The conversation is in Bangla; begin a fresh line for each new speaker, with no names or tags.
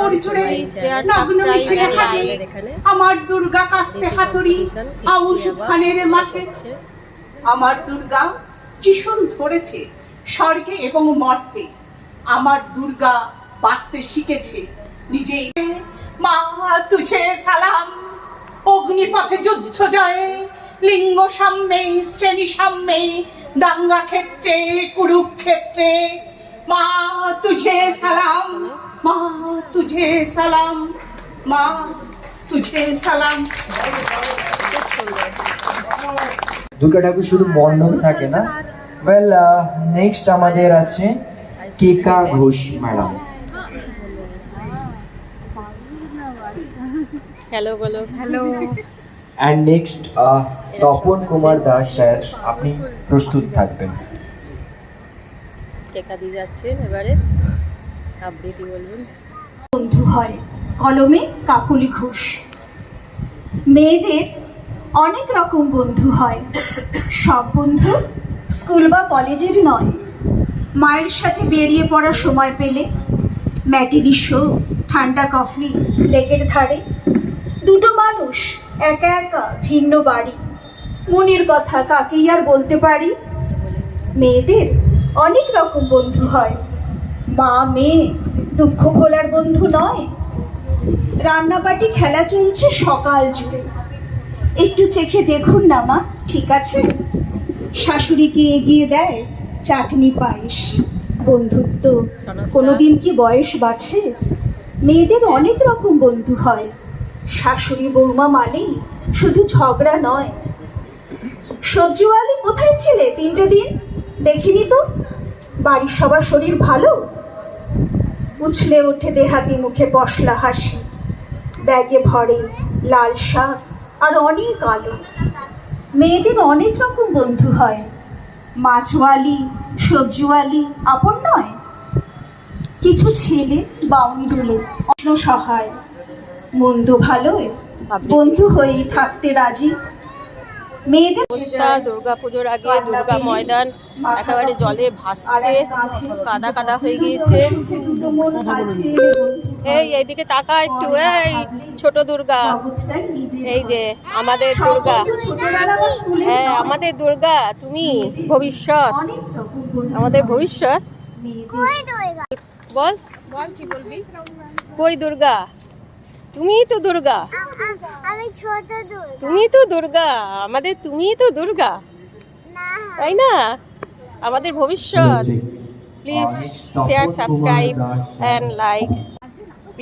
শহর জুড়ে নগ্ন মিছিলে হাঁটি, আমার দুর্গা কাস্তে হাতুড়ি আউশ ধানের মাঠে। আমার দুর্গা ত্রিশূল ধরেছে স্বর্গে এবং মর্তে, আমার দুর্গা বাঁচতে শিখেছে নিজেই। মা তুঝে সালাম, অগ্নিপথে যুদ্ধ জয়ে, লিঙ্গ সাম্যে শ্রেণী সাম্যে, দাঙ্গা ক্ষেত্রে কুরুক্ষেত্রে। মা তুঝে সালাম, মা তুঝে সালাম, মা তুঝে সালাম।
দুর্গা ঠাকুর শুধু মণ্ডপে থাকে না। ওয়েল, নেক্সট আমাদের আছে কেকা ঘোষ ম্যাডাম।
হ্যালো বলো। Hello.
And next Tapan Kumar Das sir, আপনি প্রস্তুত থাকবেন।
কেকা দিয়ে যাচ্ছেন, এবারে আবৃত্তি বলবেন।
বন্ধু হয় কলমে কাকুলি ঘোষ। মেয়েদের অনেক রকম বন্ধু হয়, সব বন্ধু স্কুল বা কলেজের নয়। মায়ের সাথে বেরিয়ে পড়ার সময় পেলে ম্যাটিনি শো, ঠান্ডা কফি লেকের ধারে, দুটো মানুষ একা একা ভিন্ন বাড়ি, মনের কথা কাকেই আর বলতে পারি। মেয়েদের অনেক রকম বন্ধু হয়, মা মেয়ে দুঃখ ভোলার বন্ধু নয়। রান্নাবাটি খেলা চলছে সকাল জুড়ে, একটু চেখে দেখুন না মা, ঠিক আছে? শাশুড়িকে এগিয়ে দেয় চাটনি পায়েস। বন্ধুত্ব কোনোদিন কি বয়স বাছে? মেয়েদের অনেক রকম বন্ধু হয়, শাশুড়ি বৌমা মানেই শুধু ঝগড়া নয়। সবজিওয়ালি কোথায় ছিলে 3টে দিন? দেখিনি তো। বাড়ির সবার শরীর ভালো? উছলে ওঠে দেহাতি মুখে পশলা হাসি, ব্যাগে ভরে লাল শাক আর অনেক আলো। মেয়েদের অনেক রকম বন্ধু হয়, মাছওয়ালি সবজিওয়ালি আপন নয়। কিছু ছেলে বাউন্ডুলে অসহায়, মন্দ ভালোয় বন্ধু হয়েই থাকতে রাজি। মেয়েদের
অবস্থা দুর্গাপুজোর আগে দুর্গা ময়দান একেবারে জলে ভাসছে, কাদা কাদা হয়ে গিয়েছে। এইদিকে তাকা একটু, এই ছোট দুর্গা, এই যে আমাদের দুর্গা। হ্যাঁ, আমাদের দুর্গা, তুমি ভবিষ্যৎ, আমাদের ভবিষ্যৎ। বল বল, কি বলবি? কই দুর্গা? তুমিই তো দুর্গা,
আমি ছোট দুর্গা।
তুমি তো দুর্গা, আমাদের তুমিই তো দুর্গা, তাই না? আমাদের ভবিষ্যৎ। Please share, subscribe and like.